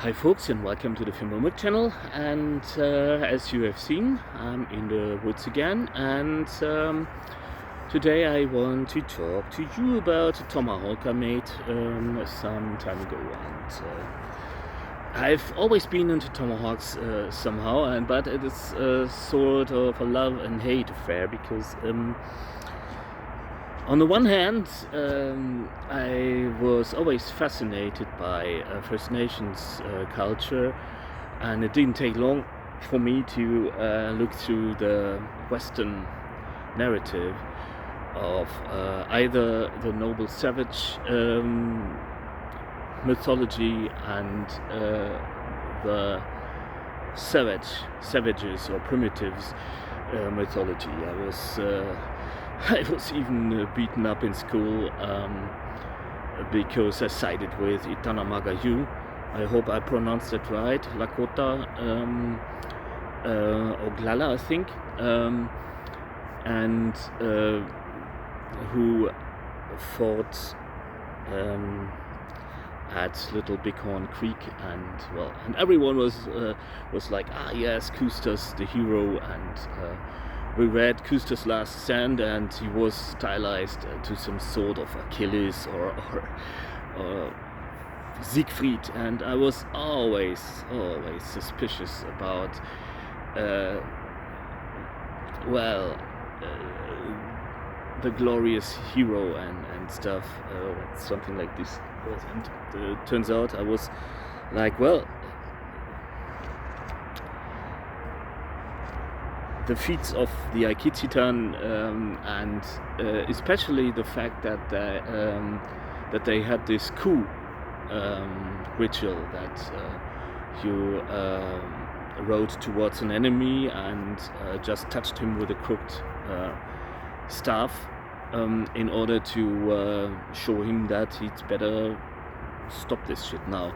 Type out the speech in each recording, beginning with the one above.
Hi folks, and welcome to the Film channel. And as you have seen, I'm in the woods again, and today I want to talk to you about a tomahawk I made some time ago. And I've always been into tomahawks somehow, but it is sort of a love and hate affair, because on the one hand, I was always fascinated by First Nations culture, and it didn't take long for me to look through the Western narrative of either the noble savage mythology and the savages or primitives mythology. I was even beaten up in school because I sided with Itana Magayu. I hope I pronounced it right. Lakota Oglala, I think, and who fought at Little Bighorn Creek, and everyone was like, yes, Custer's the hero, and we read Custer's Last Stand, and he was stylized to some sort of Achilles or Siegfried, and I was always suspicious about the glorious hero and stuff, something like this. And it turns out I was like, the feats of the Aikichitan, and especially the fact that they had this coup ritual, that you rode towards an enemy and just touched him with a crooked staff in order to show him that he'd better stop this shit now.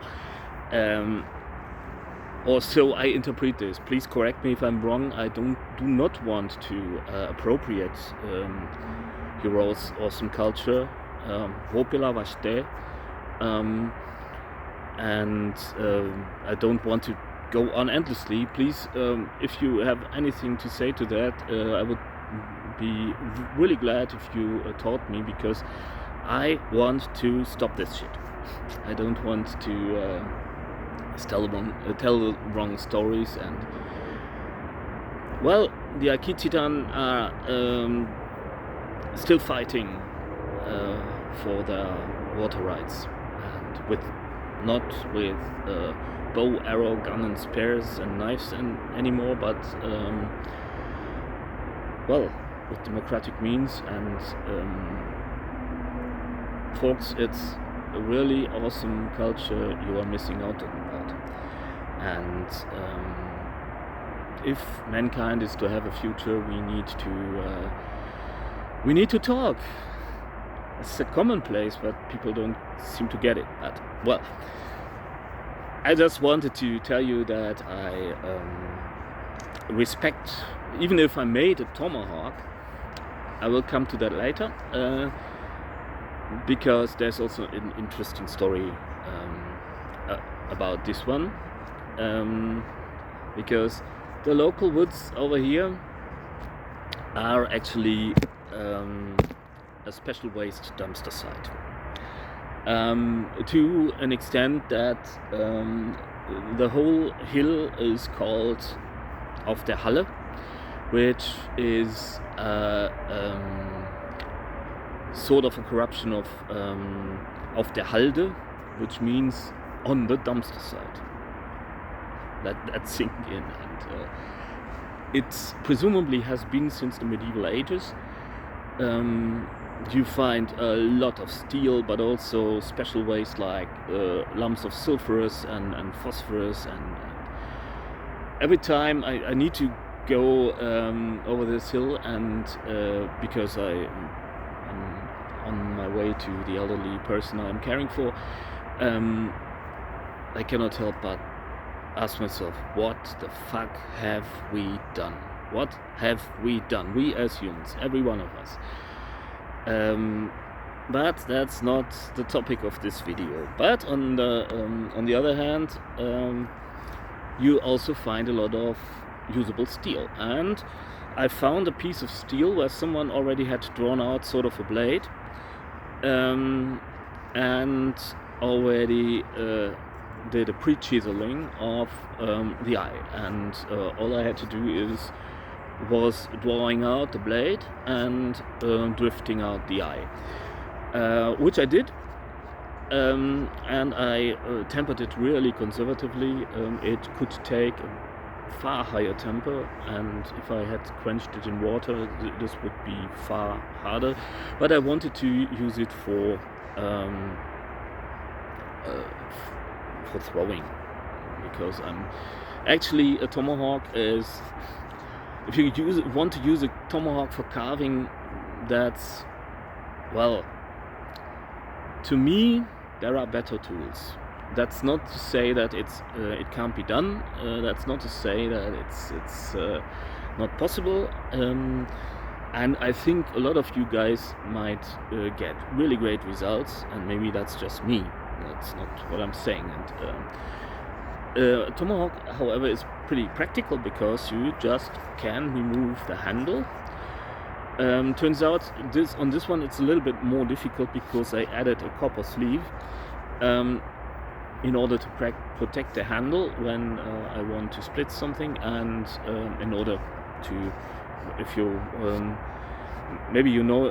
Or so I interpret this. Please correct me if I'm wrong. I do not want to appropriate your awesome culture. Hopila vaste. And I don't want to go on endlessly. Please, if you have anything to say to that, I would be really glad if you taught me, because I want to stop this shit. I don't want to tell the wrong stories, and the Aikichitan are still fighting for their water rights, and not with bow, arrow, gun and spears and knives anymore, but with democratic means. And folks, it's a really awesome culture you are missing out on. And if mankind is to have a future, we need to talk. It's a commonplace, but people don't seem to get it. But I just wanted to tell you that I respect, even if I made a tomahawk. I will come to that later, because there's also an interesting story about this one. Because the local woods over here are actually a special waste dumpster site, to an extent that the whole hill is called Auf der Halle, which is sort of a corruption of Auf der Halde, which means on the dumpster site. That sink in, and it presumably has been since the medieval ages. You find a lot of steel, but also special waste like lumps of sulfurous and phosphorus, and every time I need to go over this hill, and because I'm on my way to the elderly person I'm caring for, I cannot help but ask myself, what the fuck have we done? What have we done? We as humans, every one of us. but that's not the topic of this video. But on the other hand, you also find a lot of usable steel, and I found a piece of steel where someone already had drawn out sort of a blade, and already did a pre-chiseling of the eye, and all I had to do was drawing out the blade and drifting out the eye, which I did, and I tempered it really conservatively. It could take a far higher temper, and if I had quenched it in water, this would be far harder, but I wanted to use it for throwing, because actually a tomahawk is, if you want to use a tomahawk for carving, that's, well, to me there are better tools. That's not to say that it can't be done. That's not to say that it's not possible. And I think a lot of you guys might get really great results, and maybe that's just me. That's not what I'm saying. And tomahawk, however, is pretty practical because you just can remove the handle. Turns out on this one it's a little bit more difficult because I added a copper sleeve in order to protect the handle when I want to split something, and in order to, if you maybe you know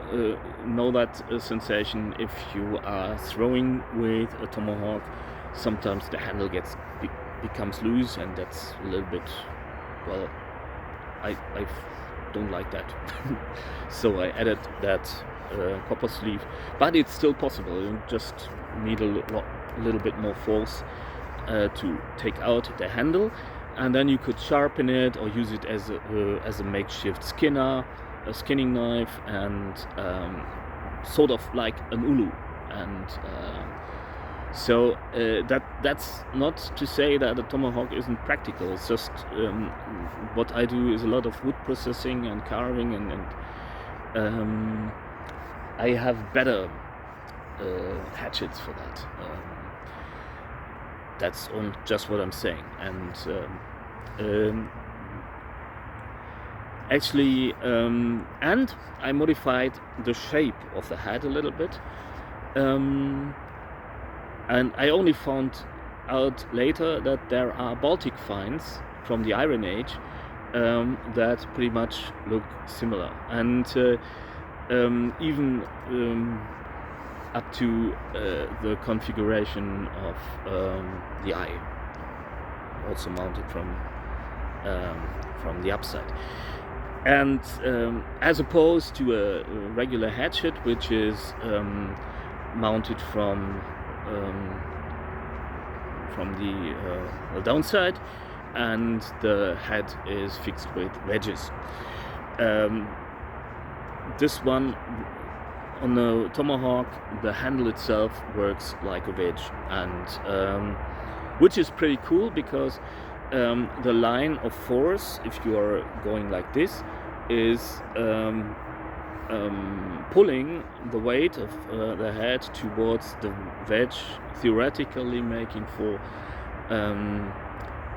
that sensation, if you are throwing with a tomahawk, sometimes the handle becomes loose, and that's a little bit, well, I don't like that. So I added that copper sleeve, but it's still possible. You just need a little bit more force to take out the handle, and then you could sharpen it or use it as a makeshift skinning knife, and sort of like an ulu. And so that's not to say that a tomahawk isn't practical. It's just what I do is a lot of wood processing and carving, and I have better hatchets for that. That's just what I'm saying. And actually, and I modified the shape of the head a little bit. And I only found out later that there are Baltic finds from the Iron Age that pretty much look similar, and even up to the configuration of the eye, also mounted from the upside. And as opposed to a regular hatchet, which is mounted from the downside, and the head is fixed with wedges. This one, on the tomahawk, the handle itself works like a wedge, and which is pretty cool because the line of force, if you are going like this, is pulling the weight of the head towards the wedge, theoretically making for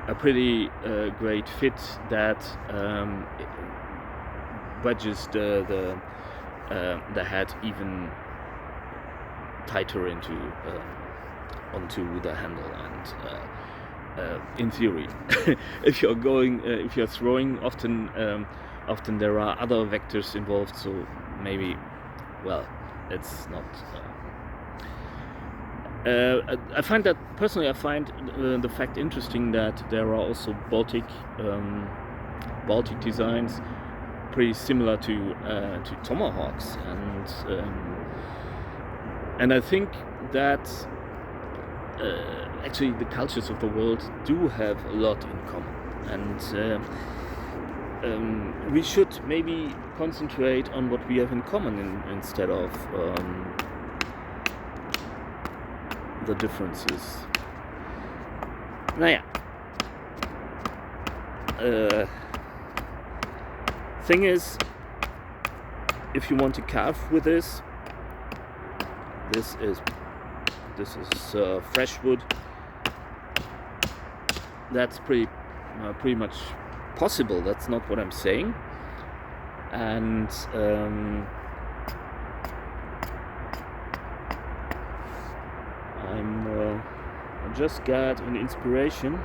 a pretty great fit that wedges the head even tighter onto the handle. And in theory, if you're throwing, often there are other vectors involved, so maybe, well, it's not. I find the fact interesting that there are also Baltic designs pretty similar to tomahawks, and I think that actually the cultures of the world do have a lot in common, and we should maybe concentrate on what we have in common instead of the differences. Naja. Thing is, if you want to carve with this, this is fresh wood. That's pretty much possible. That's not what I'm saying. And I just got an inspiration.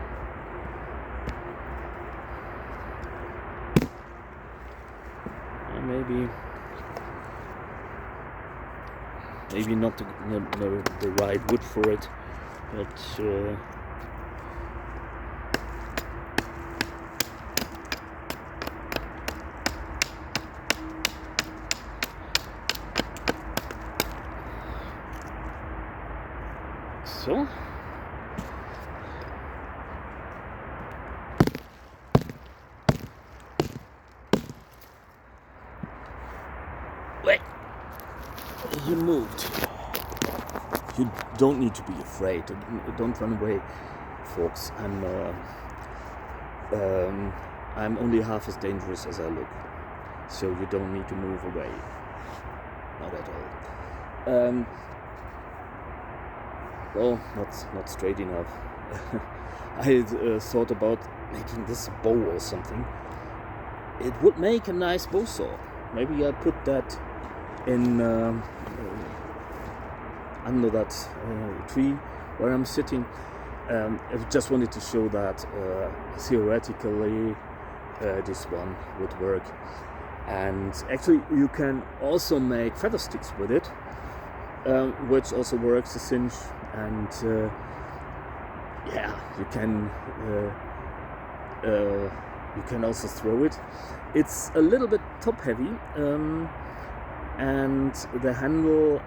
Maybe not the right wood for it, but so. Wait, you moved. You don't need to be afraid. Don't run away, folks. I'm only half as dangerous as I look, so you don't need to move away. Not at all. Well, not straight enough. I thought about making this a bow or something. It would make a nice bow saw. Maybe I put that in under that tree where I'm sitting. I just wanted to show that theoretically this one would work. And actually you can also make feather sticks with it, which also works, a cinch. And yeah, you can also throw it. It's a little bit top heavy, and the handle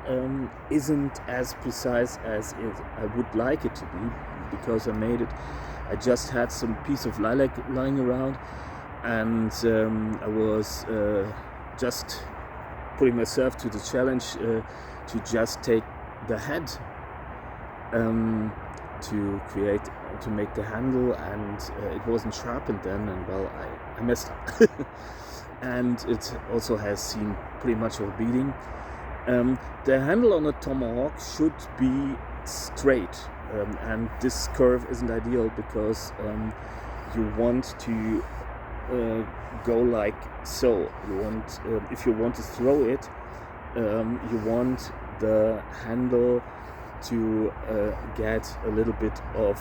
isn't as precise as I would like it to be, because I just had some piece of lilac lying around, and I was just putting myself to the challenge to just take the head to make the handle, and it wasn't sharpened then, and well, I messed up. And it also has seen pretty much of a beating. The handle on a tomahawk should be straight, and this curve isn't ideal because you want to go like so. You want, if you want to throw it, you want the handle to get a little bit of,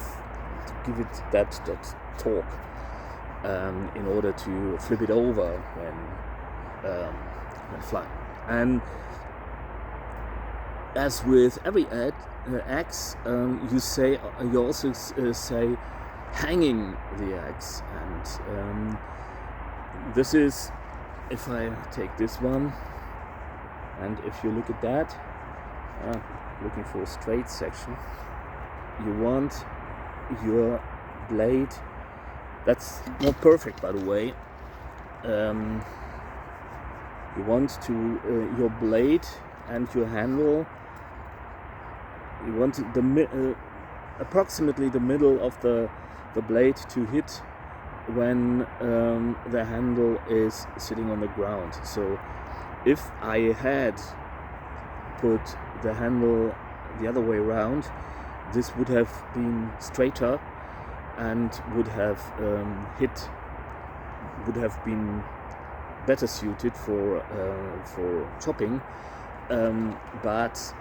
to give it that torque in order to flip it over when flying. And as with every axe, you also say hanging the axe, and this is, if I take this one, and if you look at that, looking for a straight section, you want your blade, that's not perfect by the way, you want to your blade and your handle, you want approximately the middle of the blade to hit when the handle is sitting on the ground. So if I had put the handle the other way around, this would have been straighter and would have been better suited for chopping, but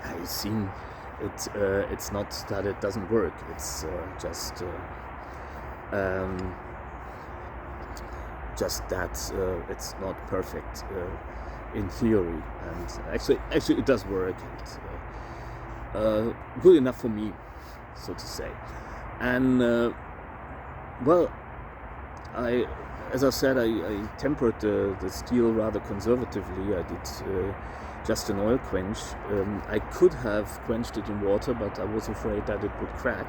I've seen it. It's not that it doesn't work. It's just that it's not perfect in theory, and actually it does work. It's good enough for me, so to say. And well, as I said, I tempered the steel rather conservatively. I did just an oil quench. I could have quenched it in water, but I was afraid that it would crack.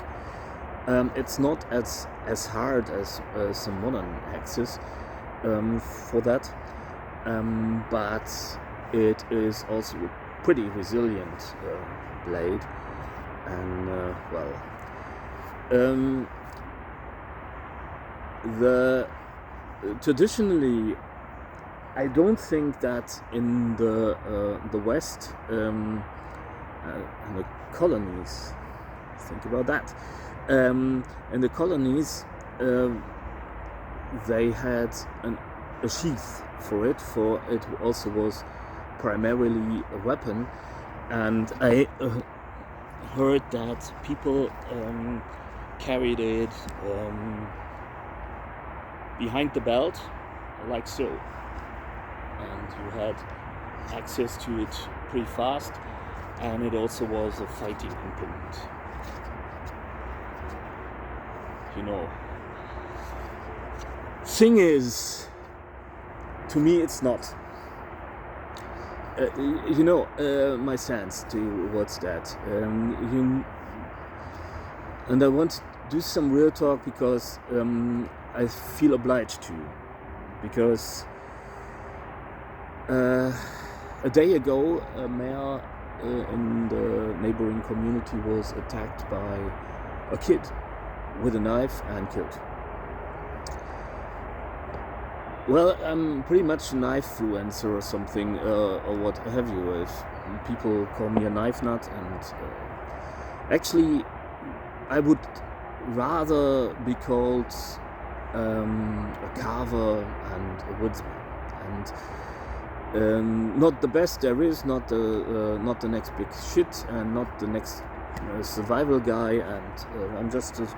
It's not as hard as some modern axes for that, but it is also a pretty resilient blade. And traditionally I don't think that in the West, in the colonies, think about that. In the colonies, they had a sheath for it also was primarily a weapon, and I heard that people carried it behind the belt, like so, and you had access to it pretty fast, and it also was a fighting implement. You know. Thing is, to me it's not. My stance towards that. And I want to do some real talk because I feel obliged to. Because a day ago, a mayor in the neighboring community was attacked by a kid with a knife and killed. Well, I'm pretty much a knife influencer or something, or what have you. If people call me a knife nut, and actually, I would rather be called a carver and a woodsman, and not the best there is, not the next big shit, and not the next survival guy, and I'm just a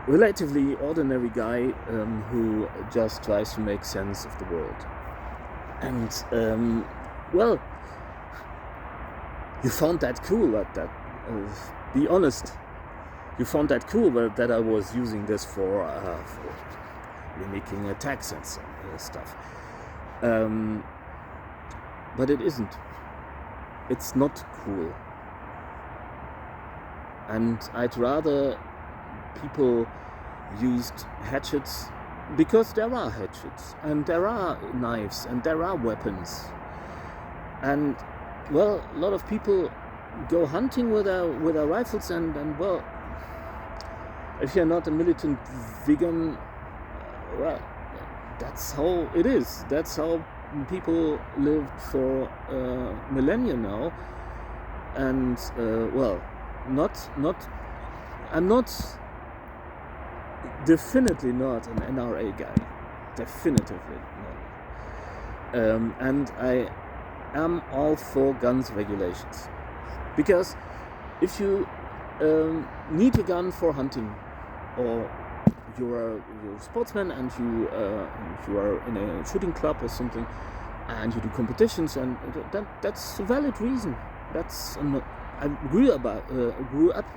relatively ordinary guy who just tries to make sense of the world. And well, you found that cool that be honest, you found that cool that I was using this for mimicking attacks and stuff. But it isn't. It's not cool. And I'd rather people used hatchets, because there are hatchets and there are knives and there are weapons, and well, a lot of people go hunting with their rifles, and well, if you're not a militant vegan, well, that's how it is. That's how people lived for millennia now. And well, I'm definitely not an NRA guy. Definitively not. And I am all for guns regulations. Because if you need a gun for hunting, or you're a sportsman and you are in a shooting club or something, and you do competitions, and that's a valid reason. I grew up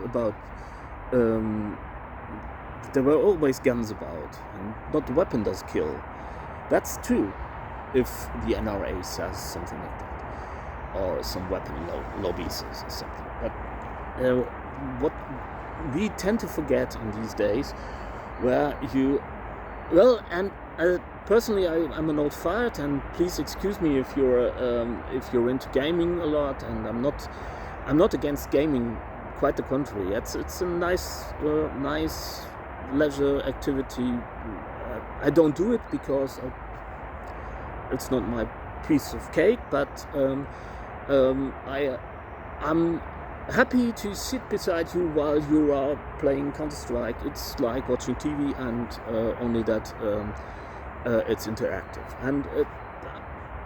about. There were always guns about, and not the weapon does kill. That's true, if the NRA says something like that, or some weapon lobbies or something. But what we tend to forget in these days, and personally, I'm an old fart, and please excuse me if you're into gaming a lot, and I'm not against gaming. Quite the contrary. It's a nice leisure activity. I don't do it because it's not my piece of cake, but I'm happy to sit beside you while you are playing Counter-Strike. It's like watching TV, and only that it's interactive. And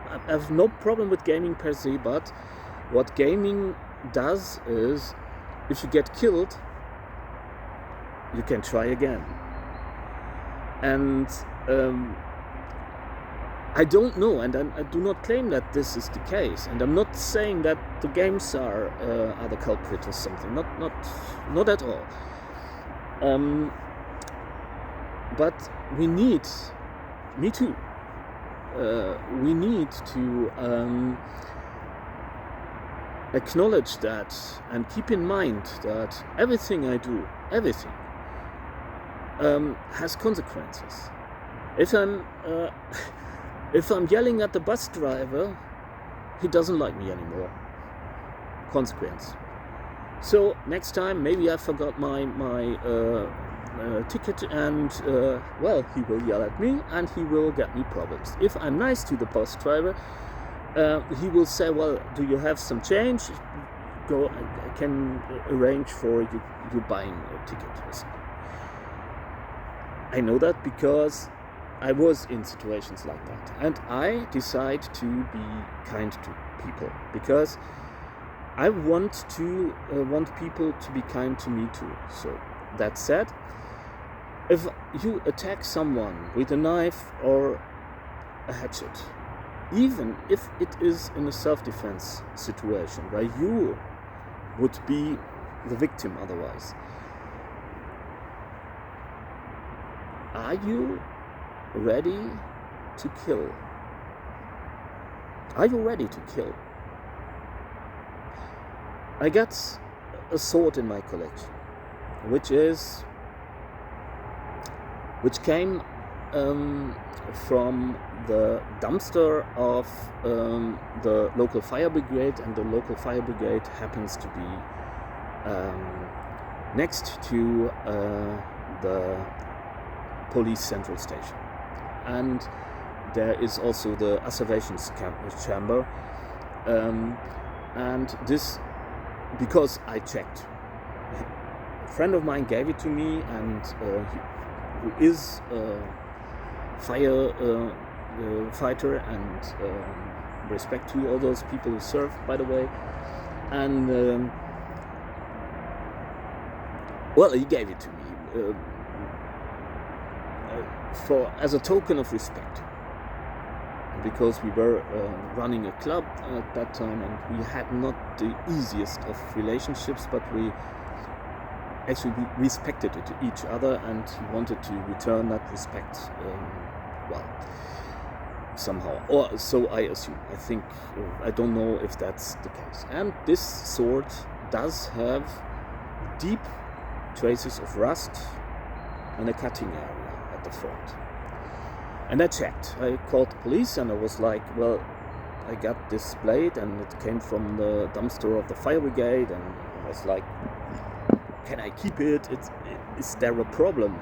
I have no problem with gaming per se, but what gaming does is, if you get killed, you can try again. And I don't know, and I do not claim that this is the case. And I'm not saying that the games are the culprit or something. Not at all. But we need, me too. We need to acknowledge that and keep in mind that everything I do, has consequences. If I'm yelling at the bus driver, he doesn't like me anymore. Consequence. So next time, maybe I forgot my ticket, and well, he will yell at me and he will get me problems. If I'm nice to the bus driver, he will say, well, do you have some change? Go, I can arrange for you buying a ticket. I know that because I was in situations like that, and I decide to be kind to people because I want people to be kind to me too. So that said, if you attack someone with a knife or a hatchet, even if it is in a self-defense situation where you would be the victim otherwise, are you ready to kill? Are you ready to kill? I got a sword in my collection, which came from the dumpster of the local fire brigade, and the local fire brigade happens to be next to the police central station, and there is also the observations chamber, and this, because I checked, a friend of mine gave it to me, and who is fighter, and respect to all those people who serve, by the way, and well, he gave it to me as a token of respect, because we were running a club at that time, and we had not the easiest of relationships, but we actually respected each other, and wanted to return that respect, well, somehow, or so I assume. I think, I don't know if that's the case. And this sword does have deep traces of rust and a cutting area at the front. And I checked. I called the police, and I was like, well, I got this blade, and it came from the dumpster of the fire brigade, and I was like, can I keep it? Is there a problem?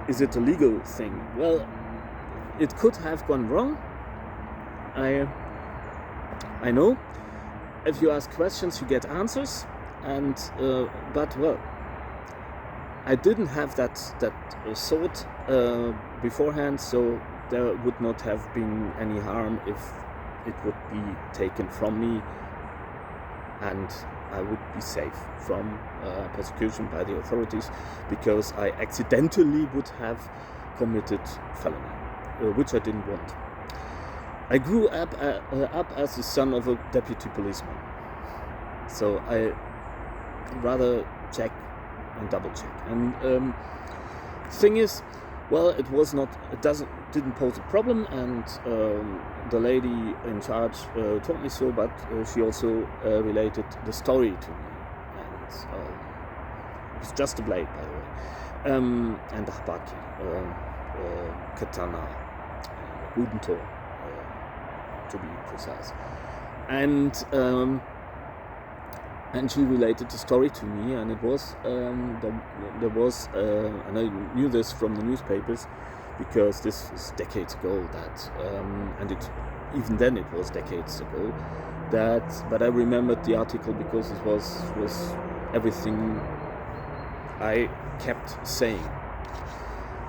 Is it a legal thing? Well, it could have gone wrong. I know. If you ask questions, you get answers. And but well, I didn't have that sword beforehand, so there would not have been any harm if it would be taken from me, and I would be safe from persecution by the authorities, because I accidentally would have committed felony, which I didn't want. I grew up as the son of a deputy policeman, so I rather check and double check. And thing is, well, didn't pose a problem, and the lady in charge told me so, but she also related the story to me, and it was just a blade, by the way, and the habaki, katana, Udentor, to be precise, and she related the story to me, and it was there was and I knew this from the newspapers, because this was decades ago, that and even then it was decades ago, but I remembered the article because it was everything I kept saying.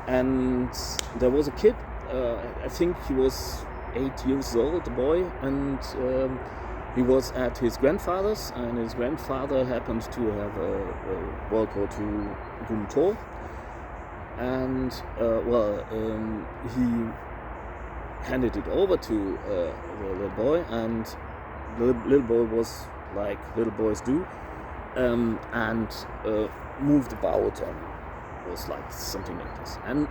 And there was a kid, I think he was 8 years old, a boy, and he was at his grandfather's, and his grandfather happened to have a World War II Gumtor, and he handed it over to the little boy, and the little boy was like little boys do, and moved about, and was like something like this, and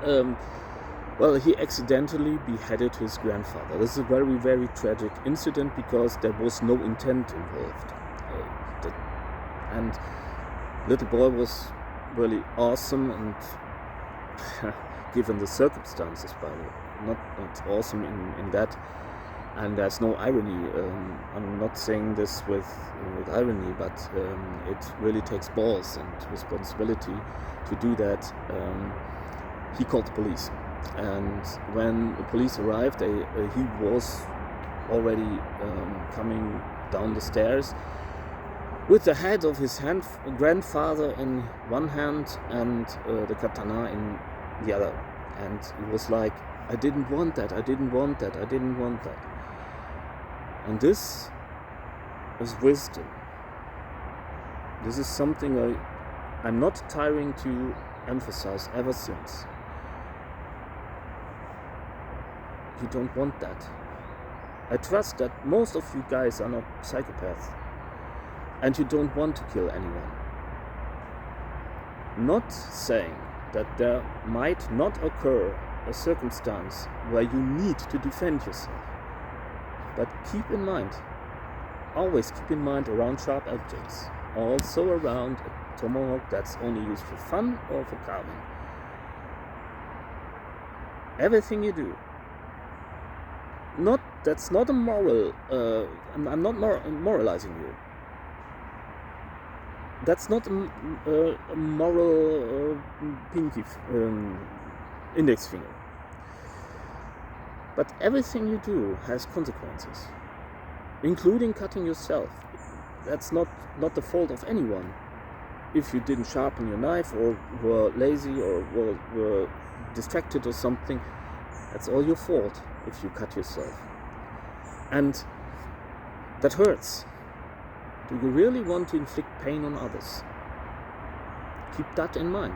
he accidentally beheaded his grandfather. This is a very, very tragic incident, because there was no intent involved. And little boy was really awesome, and given the circumstances, by the way, not awesome in that And there's no irony. I'm not saying this with irony, but it really takes balls and responsibility to do that. He called the police, and when the police arrived, he was already coming down the stairs with the head of his grandfather in one hand and the katana in the other. And it was like, I didn't want that, I didn't want that, I didn't want that. And this is wisdom. This is something I'm not tiring to emphasize ever since. You don't want that. I trust that most of you guys are not psychopaths. And you don't want to kill anyone. Not saying that there might not occur a circumstance where you need to defend yourself. But keep in mind, always keep in mind around sharp objects. Also around a tomahawk that's only used for fun or for carving. Everything you do. That's not a moral, I'm not moralizing you. That's not a moral pinky index finger. But everything you do has consequences, including cutting yourself. That's not the fault of anyone. If you didn't sharpen your knife, or were lazy, or were distracted or something, that's all your fault if you cut yourself. And that hurts. Do you really want to inflict pain on others? Keep that in mind.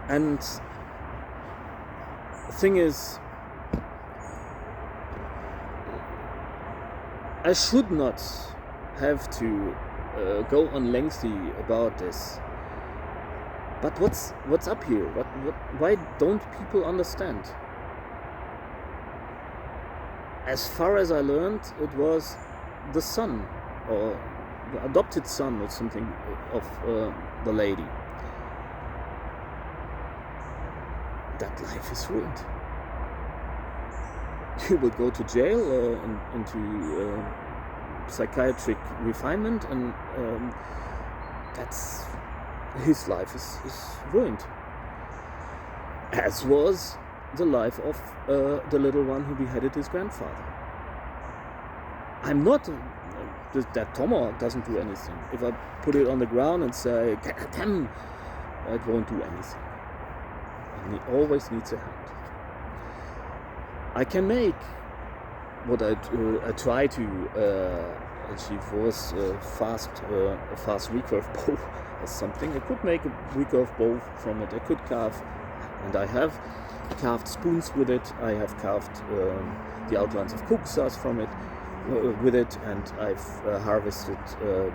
And the thing is, I should not have to go on lengthy about this. But what's up here? Why don't people understand? As far as I learned, it was the son, or the adopted son or something of the lady. That life is ruined. You will go to jail or into psychiatric refinement, and that's his life is ruined. As was the life of the little one who beheaded his grandfather. I'm not... that tomahawk doesn't do anything. If I put it on the ground and say, "Damn," it won't do anything. And it always needs a hand. I can make what I try to achieve was a fast recurve bow or something. I could make a recurve bow from it. I could carve, and I have carved spoons with it. I have carved the outlines of cookstars from it. With it, and I've harvested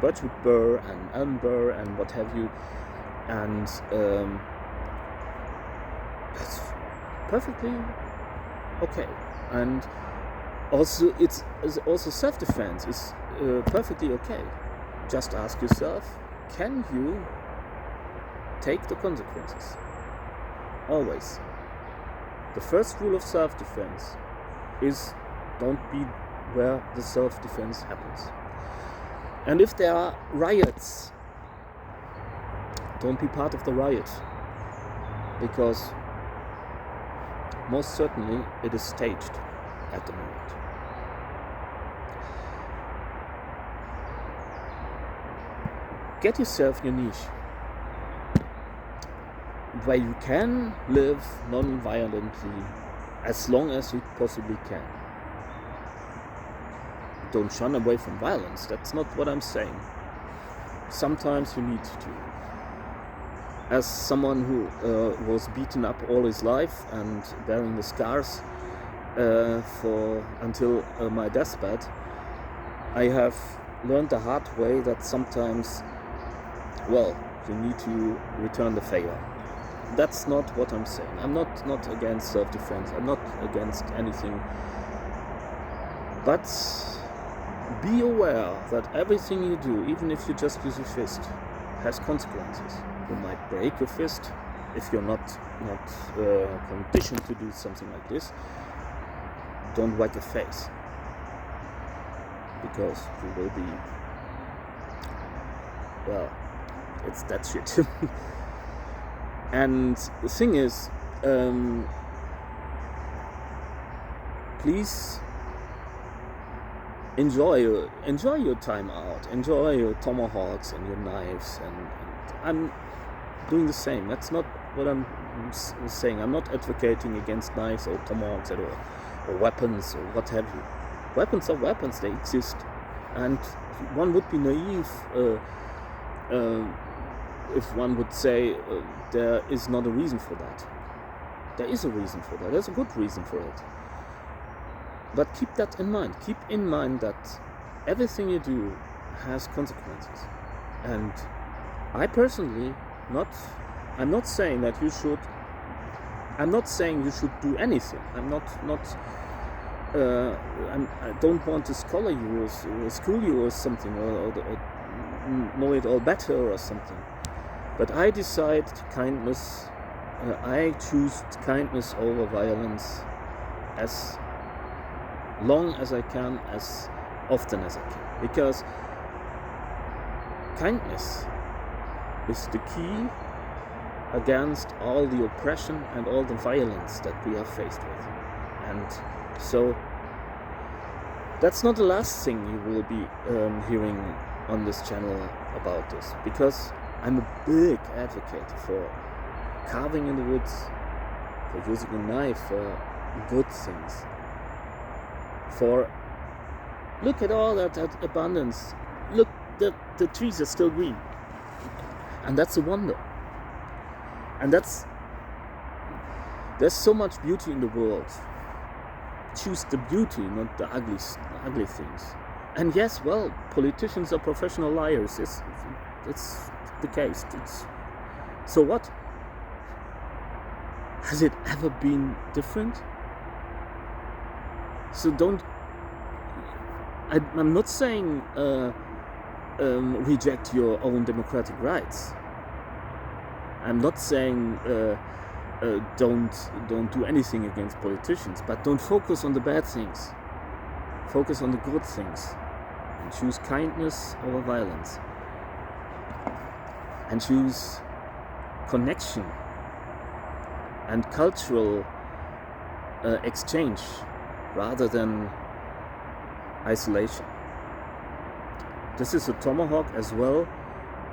birchwood burr and elm burr and what have you, and that's perfectly okay. And also, it's also self-defense is perfectly okay. Just ask yourself, can you take the consequences? Always. The first rule of self-defense is don't be where the self-defense happens. And if there are riots, don't be part of the riot, because most certainly it is staged at the moment. Get yourself your niche where you can live non-violently as long as you possibly can. Don't shun away from violence. That's not what I'm saying. Sometimes you need to. As someone who was beaten up all his life and bearing the scars until my deathbed, I have learned the hard way that sometimes, you need to return the favor. That's not what I'm saying. I'm not against self-defense. I'm not against anything. But be aware that everything you do, even if you just use your fist, has consequences. You might break your fist if you're not conditioned to do something like this. don't whack a face, because you will be, well, it's that shit. And the thing is, please enjoy your time out, enjoy your tomahawks and your knives, and I'm doing the same. That's not what I'm saying. I'm not advocating against knives or tomahawks at all, or weapons or what have you. Weapons are weapons, they exist, and one would be naive if one would say there is not a reason for that. There is a reason for that. There's a good reason for it. But keep that in mind. Keep in mind that everything you do has consequences. And I personally, I'm not saying that you should. I'm not saying you should do anything. I don't want to scholar you or school you or something, or know it all better or something. But I decide kindness. I choose kindness over violence as long as I can, as often as I can, because kindness is the key against all the oppression and all the violence that we are faced with. And so that's not the last thing you will be hearing on this channel about this, because I'm a big advocate for carving in the woods, for using a knife for good things, for look at all that abundance. Look, the trees are still green, and that's a wonder. And there's so much beauty in the world. Choose the beauty, not the ugly things. And yes, well, politicians are professional liars. It's the case. So what? Has it ever been different? So I'm not saying reject your own democratic rights. I'm not saying don't do anything against politicians, but don't focus on the bad things. Focus on the good things, and choose kindness over violence, and choose connection and cultural exchange rather than isolation. This is a tomahawk as well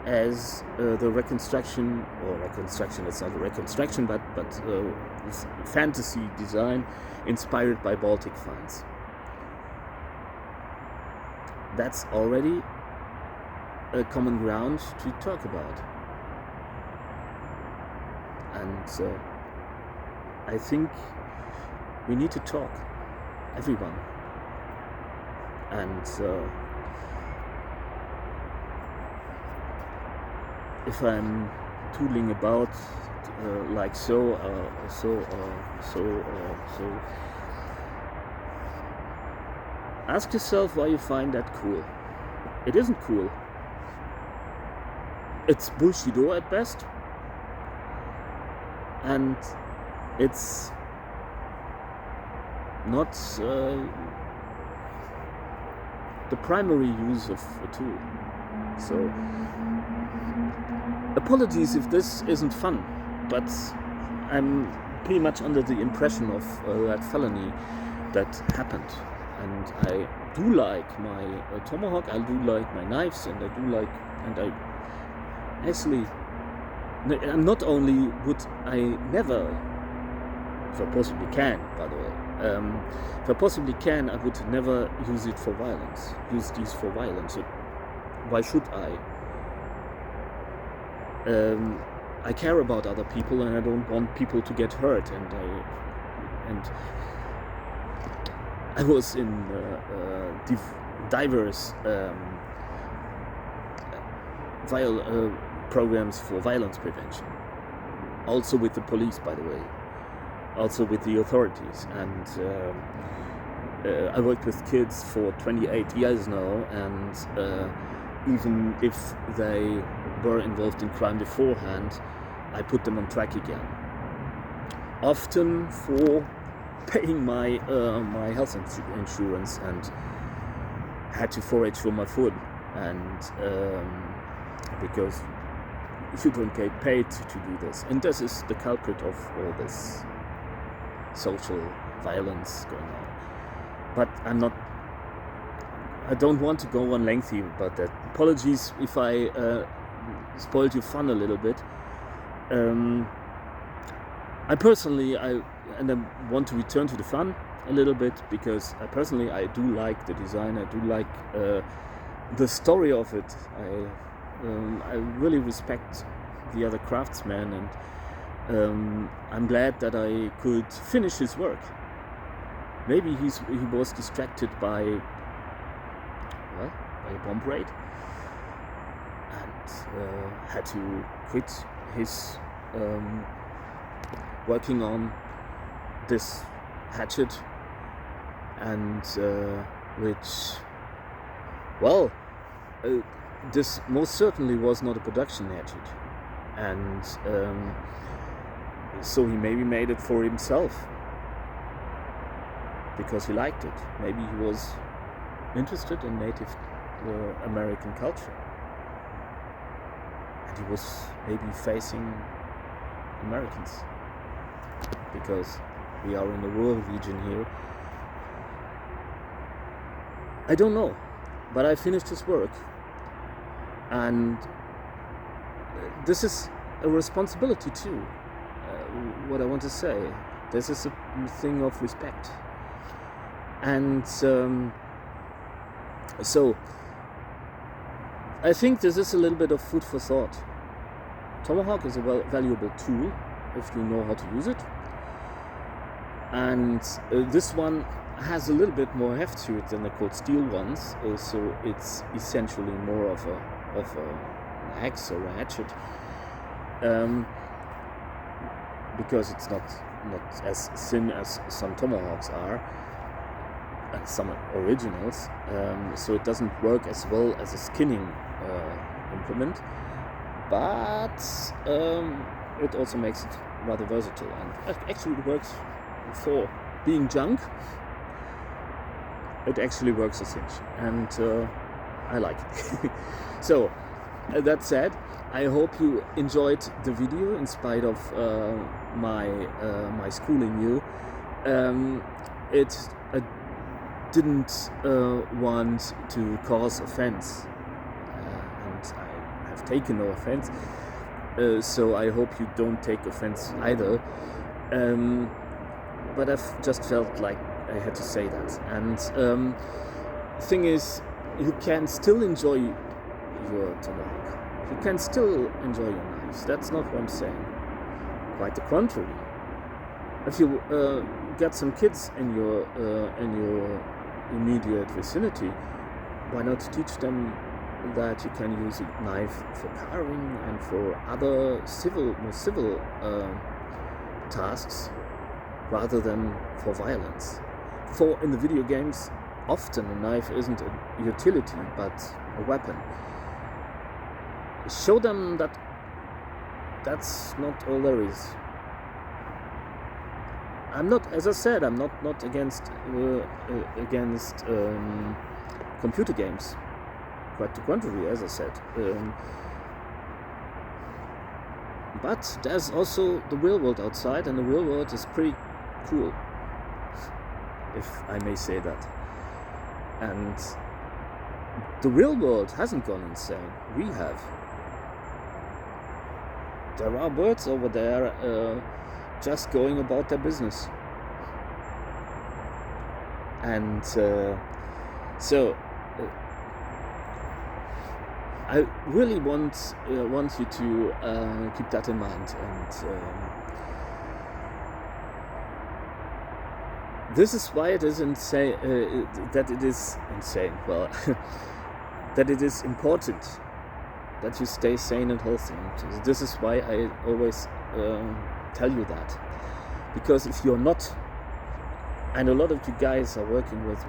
as the reconstruction, it's not a reconstruction, but fantasy design inspired by Baltic finds. That's already a common ground to talk about. And I think we need to talk, everyone. And if I'm tootling about like so, ask yourself why you find that cool. It isn't cool. It's bullshit at best, and it's not the primary use of a tool. So apologies if this isn't fun, but I'm pretty much under the impression of that felony that happened. And I do like my tomahawk, I do like my knives, and I actually, and not only would I never, if I possibly can, by the way, if I possibly can, I would never use these for violence. So why should I? I care about other people, and I don't want people to get hurt, and I was in diverse programs for violence prevention, also with the police, by the way, also with the authorities, and I worked with kids for 28 years now, and even if they were involved in crime beforehand, I put them on track again. Often for paying my health insurance and had to forage for my food, and because you don't get paid to do this, and this is the culprit of all this social violence going on. But I don't want to go on lengthy about that. Apologies if I spoiled your fun a little bit. I want to return to the fun a little bit, because I do like the design. I do like the story of it. I really respect the other craftsmen, and I'm glad that I could finish his work. Maybe he was distracted by a bomb raid and had to quit his working on this hatchet, and this most certainly was not a production hatchet, and so he maybe made it for himself because he liked it. Maybe he was interested in Native American culture, and he was maybe facing Americans, because we are in a rural region here. I don't know, but I finished his work, and this is a responsibility too. What I want to say, this is a thing of respect, and so I think this is a little bit of food for thought. Tomahawk is a valuable tool if you know how to use it, and this one has a little bit more heft to it than the cold steel ones, so it's essentially more of an axe or a hatchet, because it's not as thin as some tomahawks are, and some originals, so it doesn't work as well as a skinning implement, but it also makes it rather versatile, and actually it works for being junk. It actually works a cinch, and I like it. So that said, I hope you enjoyed the video in spite of my schooling you. I didn't want to cause offense, and I have taken no offense, so I hope you don't take offense either, but I've just felt like I had to say that. And thing is, you can still enjoy your tomahawk. You can still enjoy your knives. That's not what I'm saying. Quite the contrary. If you get some kids in your immediate vicinity, why not teach them that you can use a knife for carving and for other more civil tasks, rather than for violence. For in the video games, often a knife isn't a utility but a weapon. Show them that that's not all there is. I'm not, as I said, I'm not against computer games. Quite the contrary, as I said. But there's also the real world outside, and the real world is pretty cool, if I may say that. And the real world hasn't gone insane. We have. There are birds over there just going about their business. And I really want you to keep that in mind. And this is why it is insane. That it is insane. Well, that it is important that you stay sane and healthy. And this is why I always tell you that, because if you're not, and a lot of you guys are working with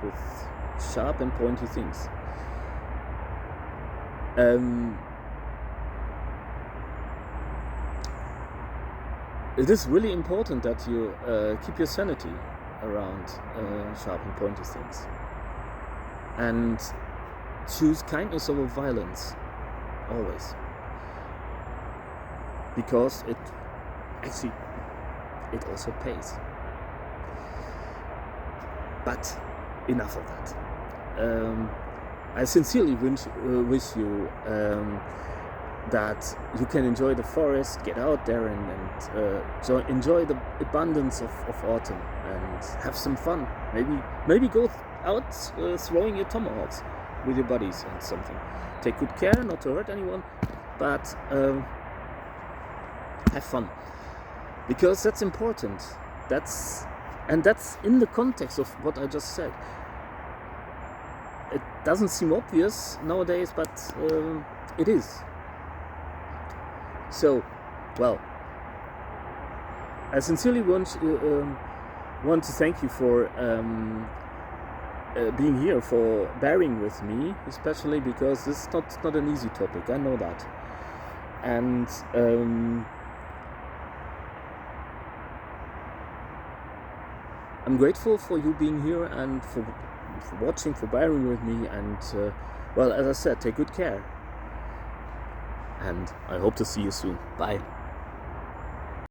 sharp and pointy things, it is really important that you keep your sanity, around sharp and pointy things. And choose kindness over violence, always. Because it also pays. But enough of that. I sincerely wish you that you can enjoy the forest, get out there and enjoy the abundance of autumn and have some fun. Maybe go out throwing your tomahawks with your buddies and something. Take good care not to hurt anyone, but have fun, because that's important. That's in the context of what I just said. It doesn't seem obvious nowadays, but it is. So, well, I sincerely want to thank you for being here, for bearing with me, especially because this is not an easy topic. I know that, and I'm grateful for you being here and for watching, for bearing with me, and well, as I said, take good care, and I hope to see you soon. Bye.